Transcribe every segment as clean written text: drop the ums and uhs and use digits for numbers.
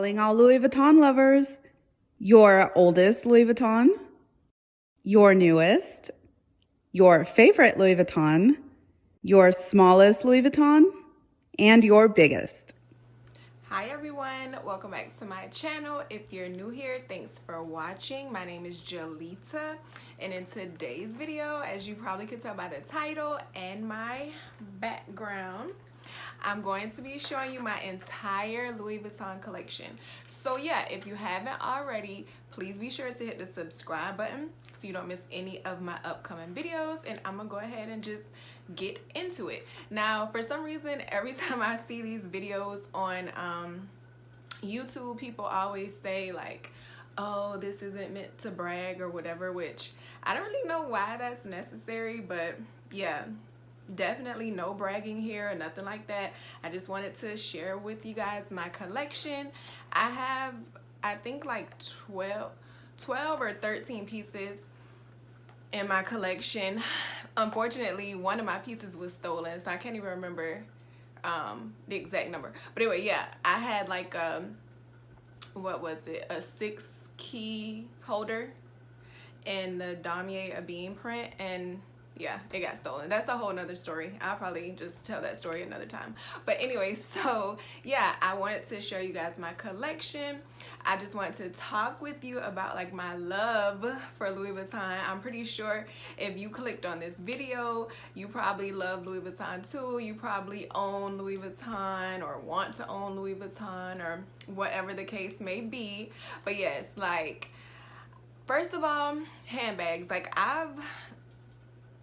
Calling all Louis Vuitton lovers. Your oldest Louis Vuitton, your newest, your favorite Louis Vuitton, your smallest Louis Vuitton, and your biggest. Hi everyone, welcome back to my channel. If you're new here, thanks for watching. My name is Jalita, and in today's video, as you probably could tell by the title and my background, I'm going to be showing you my entire Louis Vuitton collection. So yeah, if you haven't already, please be sure to hit the subscribe button so you don't miss any of my upcoming videos, and I'm gonna go ahead and just get into it. Now, for some reason, every time I see these videos on YouTube, people always say like, oh, this isn't meant to brag or whatever, which I don't really know why that's necessary, but yeah, definitely no bragging here or nothing like that. I just wanted to share with you guys my collection. I have, I think like 12 or 13 pieces in my collection. Unfortunately, one of my pieces was stolen, so I can't even remember the exact number. But anyway, yeah, I had like what was it, a 6-key holder in the Damier Abim print, and yeah, it got stolen. That's a whole nother story. I'll probably just tell that story another time. But anyway, so yeah, I wanted to show you guys my collection. I just wanted to talk with you about like my love for Louis Vuitton. I'm pretty sure if you clicked on this video, you probably love Louis Vuitton too. You probably own Louis Vuitton or want to own Louis Vuitton or whatever the case may be. But yes, like, first of all, handbags. Like, I've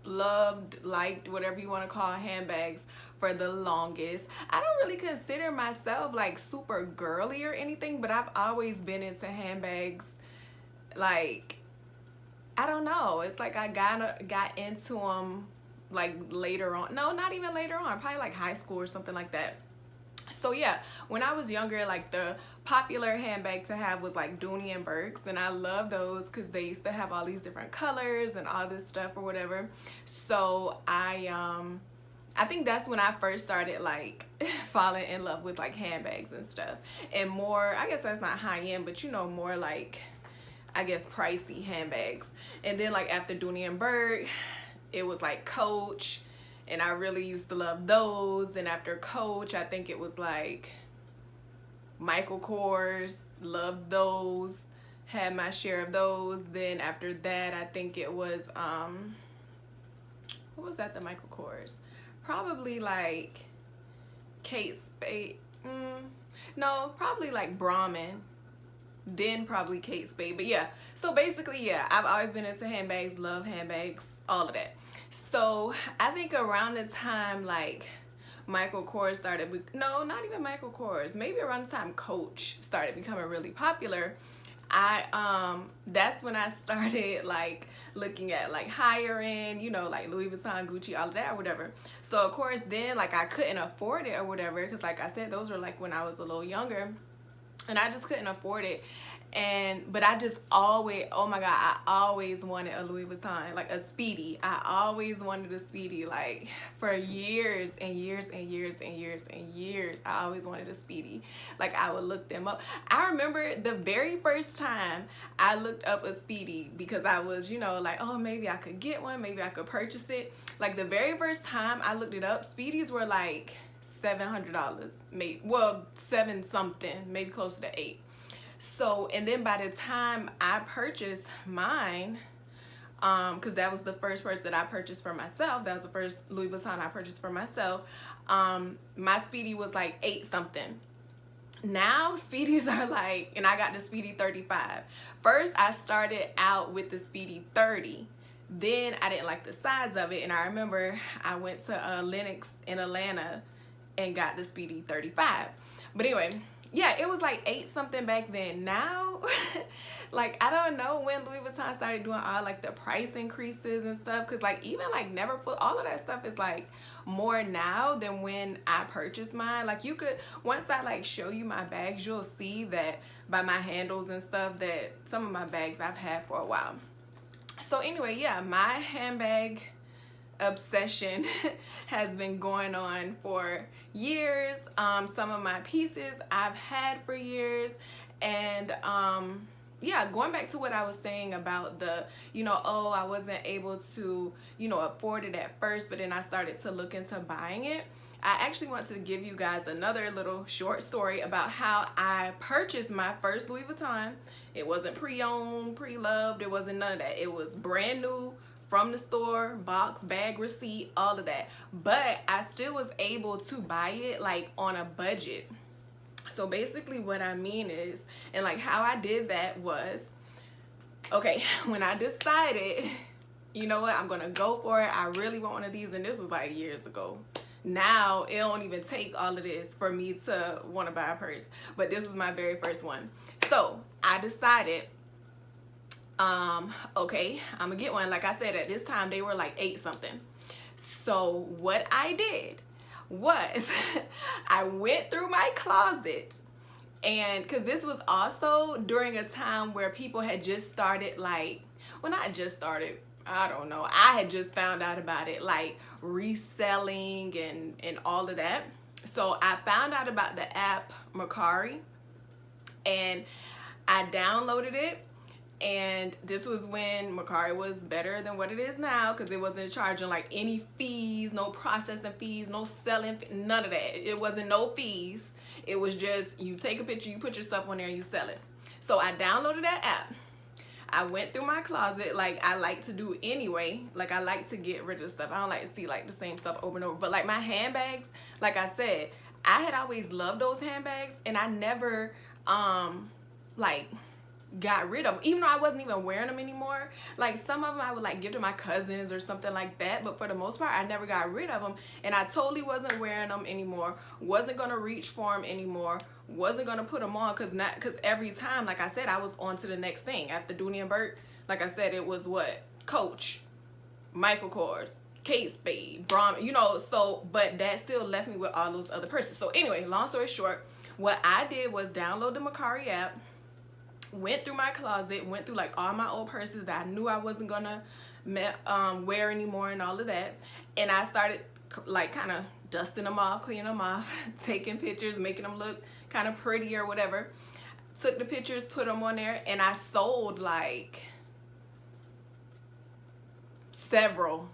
loved, liked, whatever you want to call handbags for the longest. I don't really consider myself like super girly or anything, but I've always been into handbags. Like, I don't know, it's like I got into them like later on. No, not even later on, probably like high school or something like that. So yeah, when I was younger, like the popular handbag to have was like Dooney and Burke's, and I love those because they used to have all these different colors and all this stuff or whatever. So I think that's when I first started like falling in love with like handbags and stuff, and more, I guess that's not high end, but you know, more like, I guess, pricey handbags. And then like after Dooney and Burke, it was like Coach, and I really used to love those. Then after Coach, I think it was like Michael Kors, loved those, had my share of those. Then after that, I think it was what was that, the Michael Kors? Probably like Kate Spade. No, probably like Brahmin, then probably Kate Spade. But yeah, so basically, yeah, I've always been into handbags, love handbags, all of that. So I think around the time like Michael Kors started, no, not even Michael Kors, maybe around the time Coach started becoming really popular, that's when I started like looking at like higher end, you know, like Louis Vuitton, Gucci, all of that or whatever. So of course then like I couldn't afford it or whatever, because like I said, those were like when I was a little younger, and I just couldn't afford it. But I just always, oh my god, I always wanted a Louis Vuitton, like a Speedy. I always wanted a Speedy, like for years and years and years and years and years. I always wanted a Speedy. Like, I would look them up. I remember the very first time I looked up a Speedy, because I was, you know, like, oh, maybe I could get one, maybe I could purchase it. Like, the very first time I looked it up, Speedies were like $700, maybe, well, 7 something, maybe closer to 8. So, and then by the time I purchased mine, because that was the first purse that I purchased for myself, that was the first Louis Vuitton I purchased for myself, my Speedy was like 8 something. Now Speedies are like, and I got the Speedy 35. First I started out with the Speedy 30. Then I didn't like the size of it, and I remember I went to Lenox in Atlanta and got the Speedy 35. But anyway, yeah, it was like 8 something back then. Now, like, I don't know when Louis Vuitton started doing all like the price increases and stuff, because like even like Neverfull, all of that stuff is like more now than when I purchased mine. Like, you could, once I like show you my bags, you'll see that by my handles and stuff that some of my bags I've had for a while. So anyway, yeah, my handbag obsession has been going on for years. Some of my pieces I've had for years, and yeah, going back to what I was saying about the, oh, I wasn't able to, afford it at first, but then I started to look into buying it. I actually want to give you guys another little short story about how I purchased my first Louis Vuitton. It wasn't pre-owned, pre-loved, it wasn't none of that. It was brand new from the store, box, bag, receipt, all of that. But I still was able to buy it like on a budget. So basically what I mean is, and like how I did that was, okay, when I decided, you know what, I'm gonna go for it, I really want one of these, and this was like years ago. Now it don't even take all of this for me to want to buy a purse, but this was my very first one. So I decided, okay, I'm gonna get one. Like I said, at this time they were like 8 something. So what I did was I went through my closet, and because this was also during a time where people had just started, like, well, not just started, I don't know, I had just found out about it, like reselling and all of that. So I found out about the app Mercari, and I downloaded it. And this was when Mercari was better than what it is now, because it wasn't charging like any fees, no processing fees, no selling, none of that. It wasn't no fees. It was just, you take a picture, you put your stuff on there, and you sell it. So I downloaded that app. I went through my closet like I like to do anyway. Like, I like to get rid of stuff. I don't like to see like the same stuff over and over. But like my handbags, like I said, I had always loved those handbags, and I never like got rid of them, even though I wasn't even wearing them anymore. Like, some of them I would like give to my cousins or something like that, but for the most part I never got rid of them, and I totally wasn't wearing them anymore, wasn't gonna reach for them anymore, wasn't gonna put them on, because every time, like I said, I was on to the next thing. After Dooney and Burke, like I said, it was what, Coach, Michael Kors, Kate Spade, Brom, so, but that still left me with all those other purses. So anyway, long story short, what I did was download the Mercari app, went through my closet, went through like all my old purses that I knew I wasn't gonna wear anymore and all of that, and I started like kind of dusting them off, cleaning them off, taking pictures, making them look kind of pretty or whatever. Took the pictures, put them on there, and I sold like several.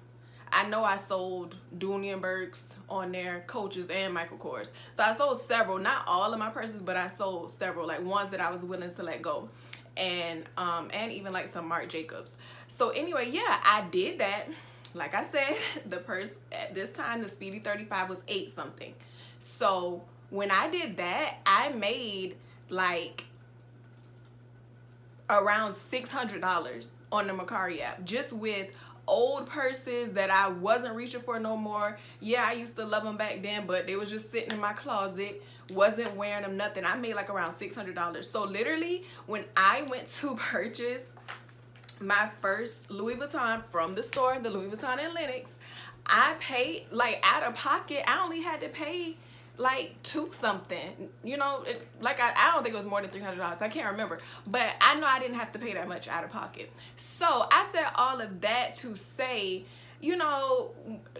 I know I sold Dooney and Burke's on there, Coaches, and Michael Kors. So I sold several, not all of my purses, but I sold several, like ones that I was willing to let go, and even like some Marc Jacobs. So anyway, yeah, I did that. Like I said, the purse at this time, the Speedy 35, was 8 something. So when I did that, I made like around $600 on the Mercari app, just with old purses that I wasn't reaching for no more. Yeah, I used to love them back then, but they was just sitting in my closet, wasn't wearing them, nothing. I made like around $600. So literally, when I went to purchase my first Louis Vuitton from the store, the Louis Vuitton in Lenox, I paid, like, out of pocket, I only had to pay like 2 something, like I don't think it was more than $300. I can't remember, but I know I didn't have to pay that much out of pocket. So I said all of that to say,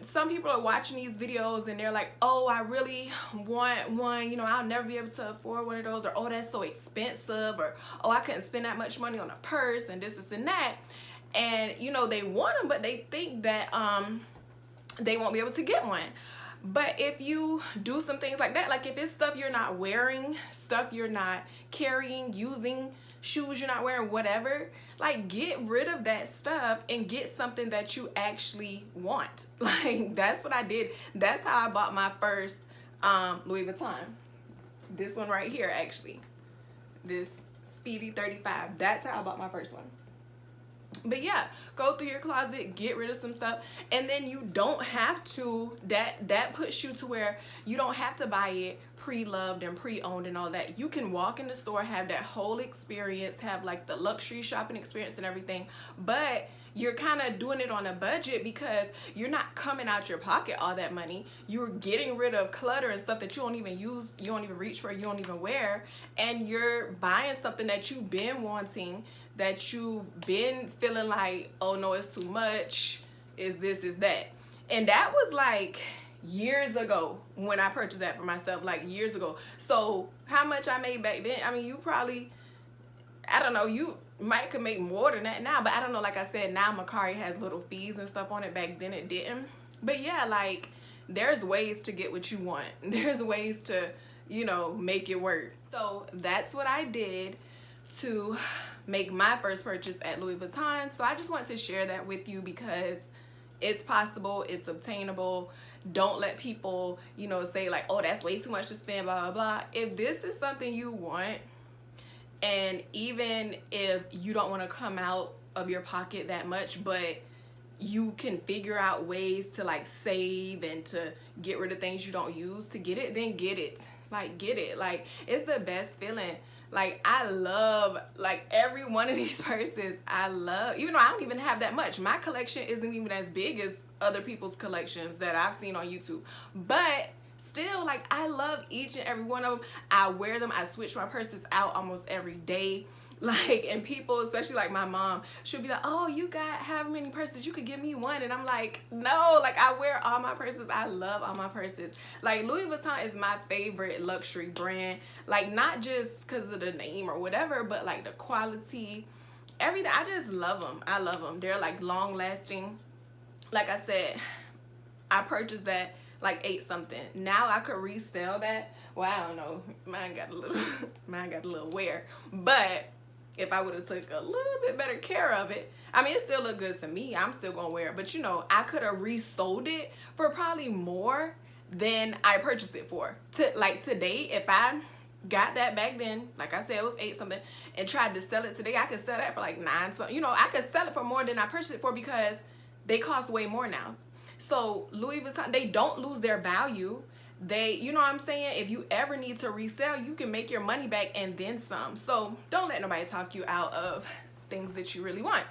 some people are watching these videos and they're like, oh, I really want one, I'll never be able to afford one of those, or oh, that's so expensive, or oh, I couldn't spend that much money on a purse, and this and that. And they want them, but they think that they won't be able to get one. But if you do some things like that, like if it's stuff you're not wearing, stuff you're not carrying, using, shoes you're not wearing, whatever, like, get rid of that stuff and get something that you actually want. Like, that's what I did. That's how I bought my first Louis Vuitton. This one right here, actually. This Speedy 35. That's how I bought my first one. But yeah, go through your closet, get rid of some stuff, and then you don't have to, that puts you to where you don't have to buy it pre-loved and pre-owned and all that. You can walk in the store, have that whole experience, have like the luxury shopping experience and everything, but you're kind of doing it on a budget because you're not coming out your pocket all that money. You're getting rid of clutter and stuff that you don't even use, you don't even reach for, you don't even wear, and you're buying something that you've been wanting, that you've been feeling like, oh no, it's too much, is this, is that. And that was like years ago when I purchased that for myself, like years ago. So how much I made back then, I mean, you probably, I don't know, you might could make more than that now, but I don't know. Like I said, now Mercari has little fees and stuff on it. Back then it didn't. But yeah, like there's ways to get what you want. There's ways to, you know, make it work. So that's what I did to make my first purchase at Louis Vuitton. So I just want to share that with you because it's possible, it's obtainable. Don't let people, you know, say like, oh, that's way too much to spend, blah, blah, blah. If this is something you want, and even if you don't want to come out of your pocket that much, but you can figure out ways to like save and to get rid of things you don't use to get it, then get it. Like, get it. Like, it's the best feeling. Like, I love like every one of these purses. I love, even though I don't even have that much. My collection isn't even as big as other people's collections that I've seen on YouTube. But still, like, I love each and every one of them. I wear them. I switch my purses out almost every day. Like, and people, especially like my mom, she'll be like, oh, you got how many purses? You could give me one. And I'm like, no, like I wear all my purses. I love all my purses. Like, Louis Vuitton is my favorite luxury brand. Like, not just because of the name or whatever, but like the quality, everything. I just love them. I love them. They're like long lasting. Like I said, I purchased that like 8 something. Now I could resell that. Well, I don't know. Mine got a little wear. But if I would have took a little bit better care of it, I mean, it still look good to me. I'm still gonna wear it. But you know, I could have resold it for probably more than I purchased it for. Like today, if I got that back then, like I said, it was 8 something, and tried to sell it today, I could sell that for like 9 something. You know, I could sell it for more than I purchased it for because they cost way more now. So Louis Vuitton, they don't lose their value. They, you know what I'm saying? If you ever need to resell, you can make your money back and then some. So don't let nobody talk you out of things that you really want.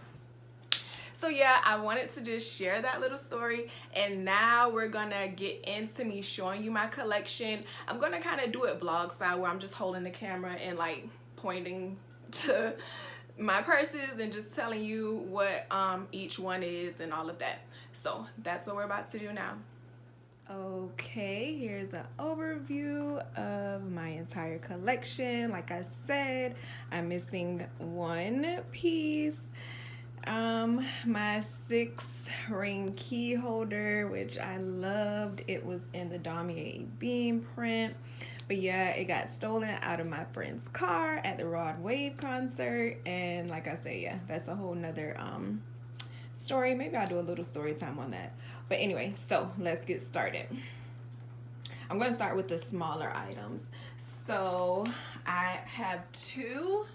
So yeah, I wanted to just share that little story, and now we're gonna get into me showing you my collection. I'm gonna kind of do it vlog style where I'm just holding the camera and like pointing to my purses and just telling you what each one is and all of that. So that's what we're about to do now. Okay, here's an overview of my entire collection. Like I said, I'm missing one piece. My 6-ring key holder, which I loved. It was in the Damier Beam print. But yeah, it got stolen out of my friend's car at the Rod Wave concert. And like I say, yeah, that's a whole nother story. Maybe I'll do a little story time on that. But anyway, so let's get started. I'm going to start with the smaller items. So I have 2,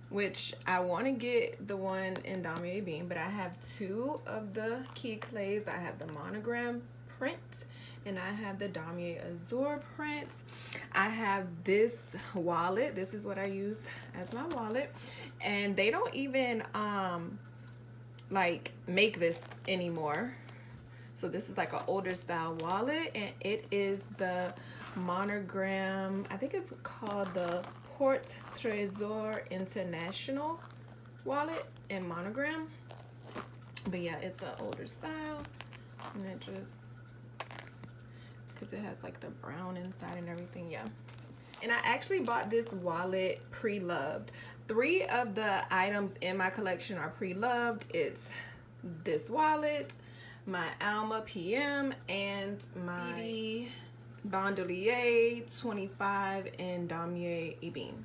which I want to get the one in Damier Beam, but I have 2 of the key clays. I have the monogram print and I have the Damier Azur print. I have this wallet. This is what I use as my wallet, and they don't even like make this anymore. So this is like an older style wallet, and it is the monogram, I think it's called the Port Trésor International wallet in monogram. But yeah, it's an older style, and it just, because it has like the brown inside and everything. Yeah, and I actually bought this wallet pre-loved. 3 of the items in my collection are pre-loved. It's this wallet, my Alma PM, and my Bandolier 25 in Damier Ebene.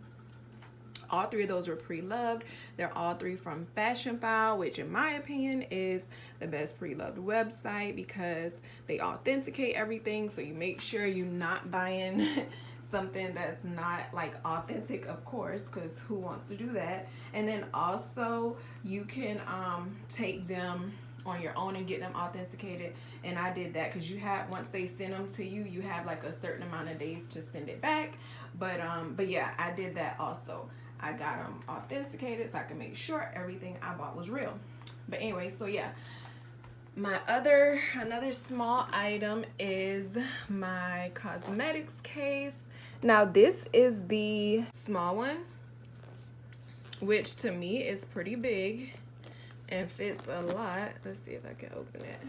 All 3 of those were pre-loved. They're all 3 from Fashion File, which in my opinion is the best pre-loved website because they authenticate everything. So you make sure you're not buying something that's not like authentic, of course, because who wants to do that? And then also you can take them on your own and get them authenticated, and I did that because you have, once they send them to you, you have like a certain amount of days to send it back. But yeah, I did that also. I got them authenticated so I can make sure everything I bought was real. But anyway, so yeah, my another small item is my cosmetics case. Now this is the small one, which to me is pretty big and fits a lot. Let's see if I can open it.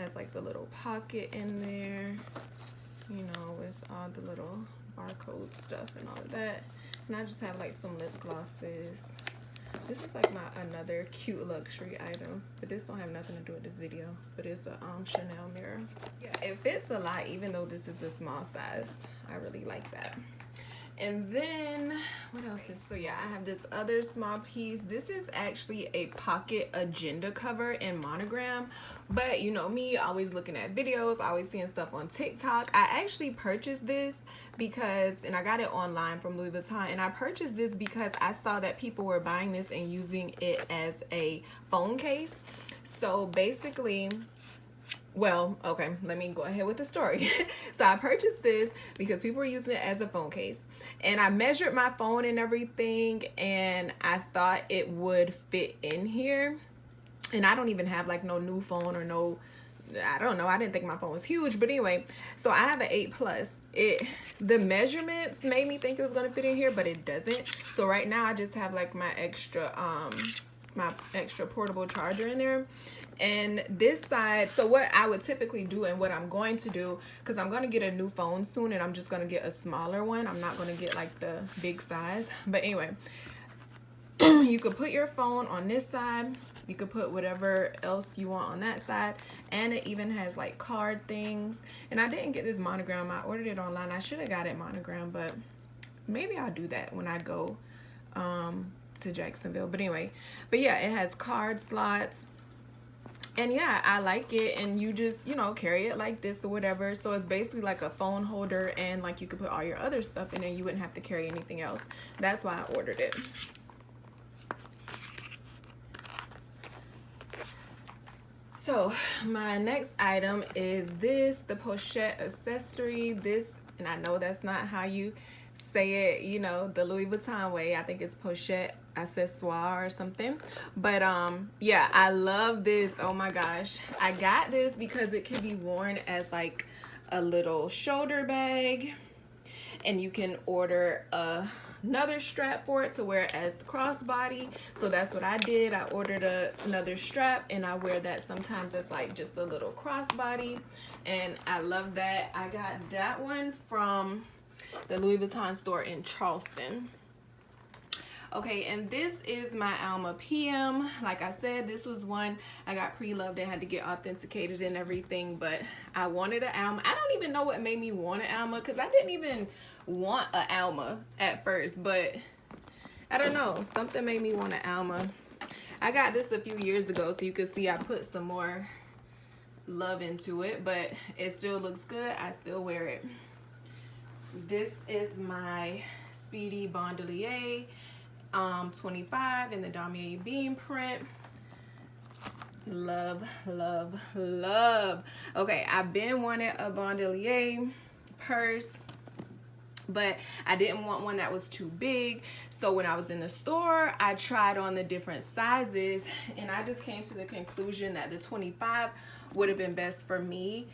has like the little pocket in there, you know, with all the little barcode stuff and all of that. And I just have like some lip glosses. This is like another cute luxury item, but this don't have nothing to do with this video, but it's a Chanel mirror. Yeah, it fits a lot even though this is the small size. I really like that. And then what else is, so yeah, I have this other small piece. This is actually a pocket agenda cover in monogram, but you know me, always looking at videos, always seeing stuff on TikTok. I actually purchased this because, and I got it online from Louis Vuitton, and I purchased this because I saw that people were buying this and using it as a phone case. So basically, well, okay, let me go ahead with the story. So I purchased this because people were using it as a phone case, and I measured my phone and everything, and I thought it would fit in here. And I don't even have like no new phone or no, I don't know, I didn't think my phone was huge, but anyway, so I have an 8 Plus. The measurements made me think it was gonna fit in here, but it doesn't. So right now I just have like my extra portable charger in there. And this side, so what I would typically do and what I'm going to do, because I'm going to get a new phone soon and I'm just going to get a smaller one. I'm not going to get like the big size. But anyway, you could put your phone on this side. You could put whatever else you want on that side. And it even has like card things. And I didn't get this monogram. I ordered it online. I should have got it monogram, but maybe I'll do that when I go to Jacksonville. But anyway, but yeah, it has card slots. And yeah, I like it, and you just, you know, carry it like this or whatever. So it's basically like a phone holder, and like you could put all your other stuff in it. You wouldn't have to carry anything else. That's why I ordered it. So my next item is this, the pochette accessory. This, and I know that's not how you say it, you know, the Louis Vuitton way. I think it's pochette accessoire or something. But yeah, I love this. Oh my gosh, I got this because it can be worn as like a little shoulder bag, and you can order another strap for it to wear as the crossbody. So that's what I did. I ordered another strap, and I wear that sometimes as like just a little crossbody, and I love that. I got that one from the Louis Vuitton store in Charleston. Okay, and this is my Alma PM. Like I said, this was one I got pre-loved and had to get authenticated and everything, but I wanted an Alma. I don't even know what made me want an Alma, because I didn't even want an Alma at first, but I don't know, something made me want an Alma. I got this a few years ago, so you can see I put some more love into it, but it still looks good. I still wear it. This is my Speedy Bandolier 25 in the Damier Beam print. Love, love, love. Okay, I've been wanting a bandolier purse, but I didn't want one that was too big. So when I was in the store, I tried on the different sizes, and I just came to the conclusion that the 25 would have been best for me.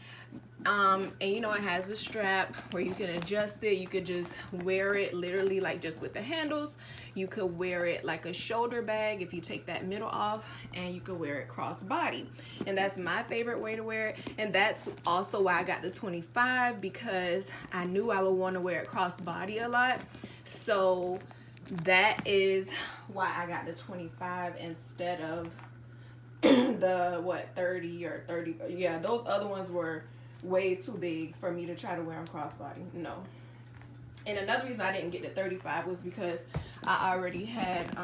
And you know, it has a strap where you can adjust it. You could just wear it literally like just with the handles. You could wear it like a shoulder bag if you take that middle off, and you could wear it crossbody. And that's my favorite way to wear it. And that's also why I got the 25, because I knew I would want to wear it crossbody a lot. So that is why I got the 25 instead of the what, 30 or 30. Yeah, those other ones were way too big for me to try to wear them crossbody. No. And another reason I didn't get the 35 was because I already had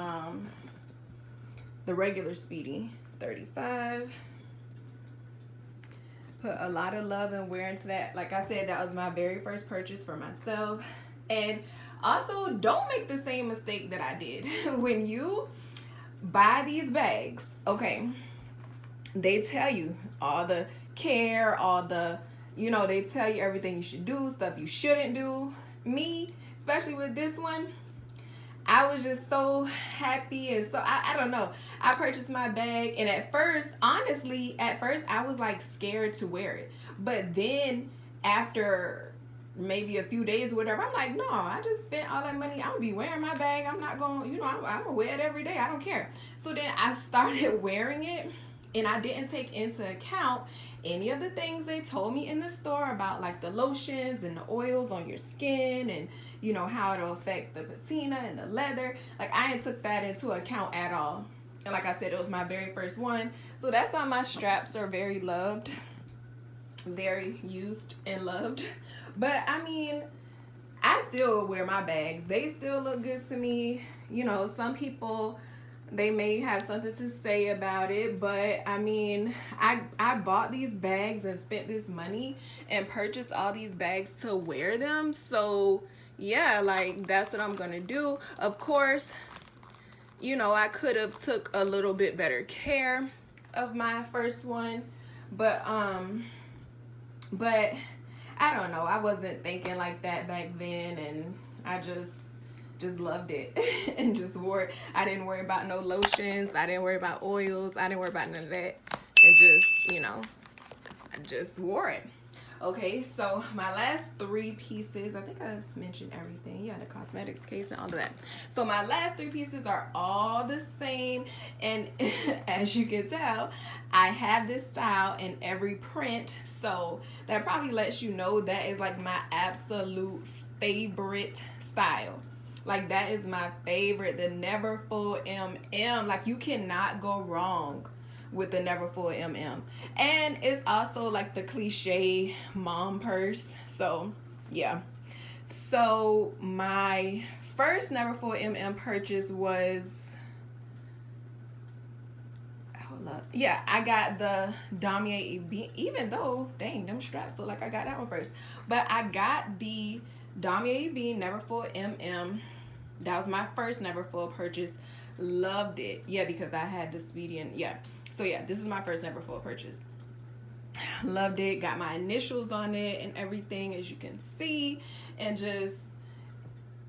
the regular Speedy 35. Put a lot of love and wear into that. Like I said, that was my very first purchase for myself. And also, don't make the same mistake that I did. When you buy these bags, okay, they tell you all the care, all the, you know, they tell you everything you should do, stuff you shouldn't do. Me, especially with this one, I was just so happy, and so I don't know, I purchased my bag, and at first, honestly, at first I was like scared to wear it, but then after maybe a few days or whatever, I'm like, no, I just spent all that money, I'm gonna be wearing my bag, I'm not gonna, you know, I'm gonna wear it every day, I don't care. So then I started wearing it, And I didn't take into account any of the things they told me in the store about like the lotions and the oils on your skin, and you know how it'll affect the patina and the leather. Like I didn't took that into account at all. And like I said, it was my very first one. So that's why my straps are very loved, very used and loved. But I mean, I still wear my bags. They still look good to me. You know, some people, they may have something to say about it, but I mean, I bought these bags and spent this money and purchased all these bags to wear them. So yeah, like that's what I'm gonna do. Of course, you know, I could have took a little bit better care of my first one, but I don't know, I wasn't thinking like that back then, and I just loved it and just wore it. I didn't worry about no lotions, I didn't worry about oils, I didn't worry about none of that, and just, you know, I just wore it. Okay, so my last 3 pieces, I think I mentioned everything. Yeah, the cosmetics case and all of that. So my last 3 pieces are all the same, and as you can tell, I have this style in every print, so that probably lets you know that is like my absolute favorite style. Like that is my favorite, the Neverfull MM. Like you cannot go wrong with the Neverfull MM. And it's also like the cliche mom purse. So yeah. So my first Neverfull MM purchase was, hold up, yeah, I got the Damier Ebene, even though dang, them straps look like I got that one first, but I got the Damier Ebene Neverfull MM. That was my first Neverfull purchase. Loved it. Yeah, because I had the Speedy, and yeah. So yeah, this is my first Neverfull purchase. Loved it. Got my initials on it and everything, as you can see. And just,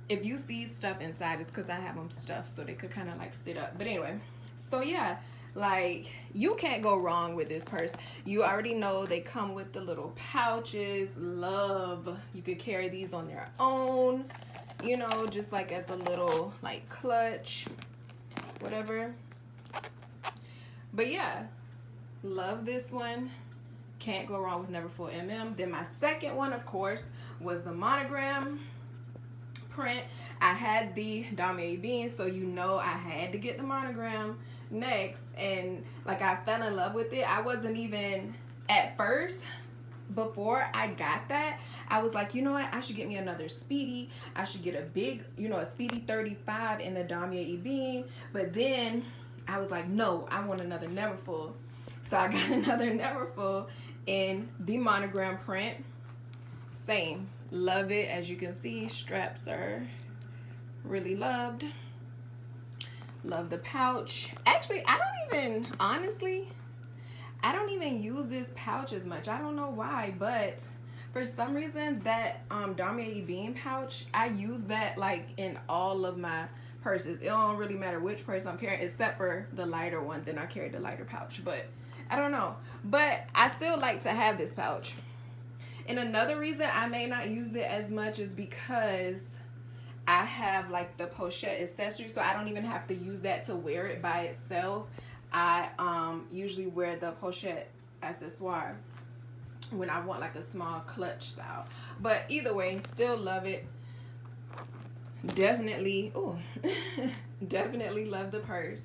if you see stuff inside, it's because I have them stuffed so they could kind of like sit up. But anyway, so yeah, like you can't go wrong with this purse. You already know they come with the little pouches. Love. You could carry these on their own, you know, just like as a little like clutch, whatever. But yeah, love this one. Can't go wrong with Neverfull MM. Then my second one, of course, was the monogram print. I had the Damier Ebene, so you know I had to get the monogram next. And like I fell in love with it. I wasn't even, at first, before I got that, I was like, you know what, I should get me another Speedy. I should get a big, you know, a Speedy 35 in the Damier Ebene. But then I was like, no, I want another Neverfull. So I got another Neverfull in the monogram print. Same. Love it. As you can see, straps are really loved. Love the pouch. Actually, I don't even, honestly, I don't even use this pouch as much. I don't know why, but for some reason that Damier Ebene pouch, I use that like in all of my purses. It don't really matter which purse I'm carrying, except for the lighter one. Then I carry the lighter pouch, but I don't know. But I still like to have this pouch. And another reason I may not use it as much is because I have like the pochette accessory, so I don't even have to use that to wear it by itself. I usually wear the pochette accessoire when I want like a small clutch style. But either way, still love it. Definitely, ooh, definitely love the purse.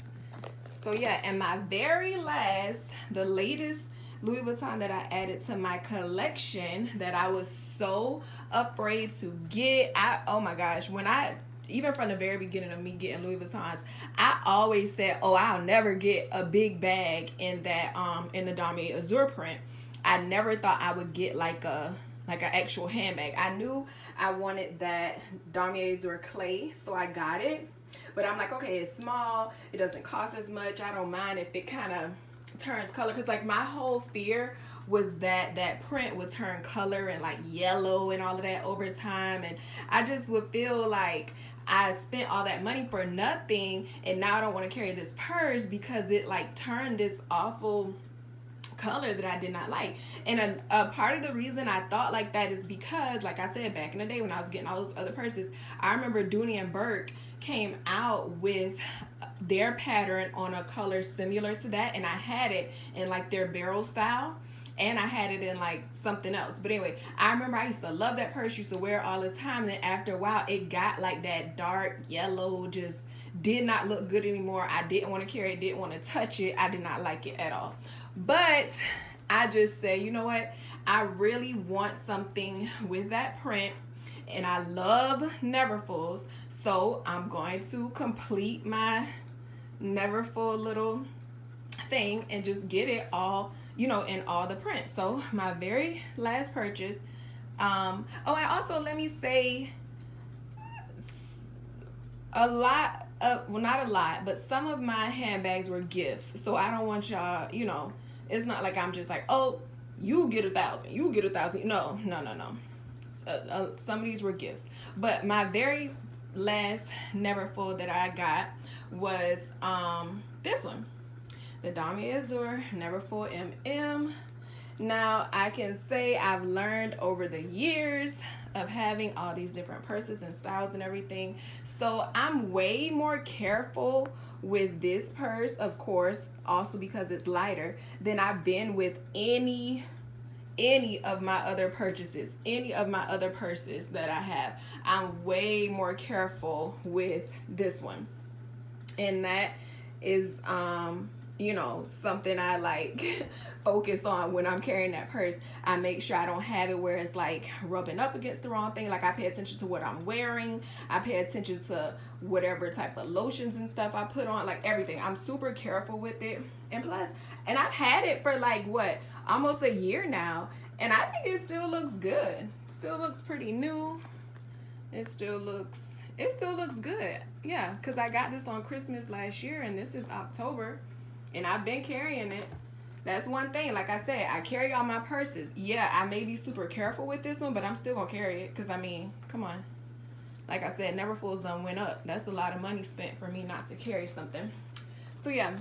So yeah, and my very last, the latest Louis Vuitton that I added to my collection that I was so afraid to get. Oh my gosh, when I, even from the very beginning of me getting Louis Vuittons, I always said, oh, I'll never get a big bag in that in the Damier Azur print. I never thought I would get like an actual handbag. I knew I wanted that Damier Azur clay, so I got it. But I'm like, okay, it's small, it doesn't cost as much, I don't mind if it kind of turns color, because like my whole fear was that that print would turn color and like yellow and all of that over time, and I just would feel like I spent all that money for nothing, and now I don't want to carry this purse because it like turned this awful color that I did not like. And a part of the reason I thought like that is because, like I said, back in the day when I was getting all those other purses, I remember Dooney and Burke came out with their pattern on a color similar to that, and I had it in like their barrel style, and I had it in like something else. But anyway, I remember I used to love that purse, used to wear it all the time, and then after a while it got like that dark yellow, just did not look good anymore. I didn't want to carry it, didn't want to touch it. I did not like it at all. But I just said, you know what, I really want something with that print, and I love Neverfulls, so I'm going to complete my Neverfull little thing and just get it all, you know, in all the prints. So my very last purchase, oh, and also let me say, a lot of, well, not a lot, but some of my handbags were gifts. So I don't want y'all, you know, it's not like I'm just like, oh, you get 1,000, you get 1,000. No. Some of these were gifts. But my very last Neverfull that I got was this one, the Dami Azur Neverfull MM. Now I can say I've learned over the years of having all these different purses and styles and everything, so I'm way more careful with this purse, of course, also because it's lighter, than I've been with any of my other purchases, any of my other purses that I have. I'm way more careful with this one, and that is you know, something I like focus on when I'm carrying that purse. I make sure I don't have it where it's like rubbing up against the wrong thing. Like, I pay attention to what I'm wearing. I pay attention to whatever type of lotions and stuff I put on, like everything. I'm super careful with it. And plus, and I've had it for like what, almost a year now, and I think it still looks good. Still looks pretty new. It still looks good. Yeah, because I got this on Christmas last year, and this is October, and I've been carrying it. That's one thing. Like I said, I carry all my purses. Yeah, I may be super careful with this one, but I'm still gonna carry it, because I mean, come on. Like I said, Neverfull's done went up. That's a lot of money spent for me not to carry something. So yeah,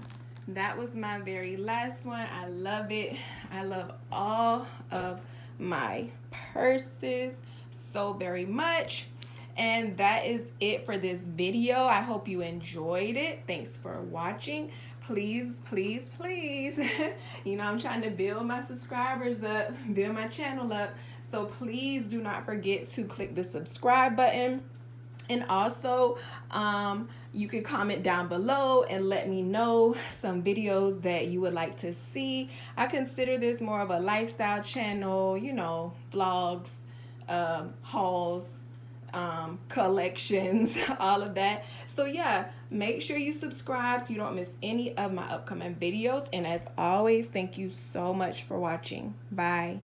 that was my very last one. I love it. I love all of my purses so very much. And that is it for this video. I hope you enjoyed it. Thanks for watching. Please, please, please, you know, I'm trying to build my subscribers up, build my channel up. So please do not forget to click the subscribe button. And also, you can comment down below and let me know some videos that you would like to see. I consider this more of a lifestyle channel, you know, vlogs, hauls, collections, all of that. So yeah, make sure you subscribe so you don't miss any of my upcoming videos. And as always, thank you so much for watching. Bye.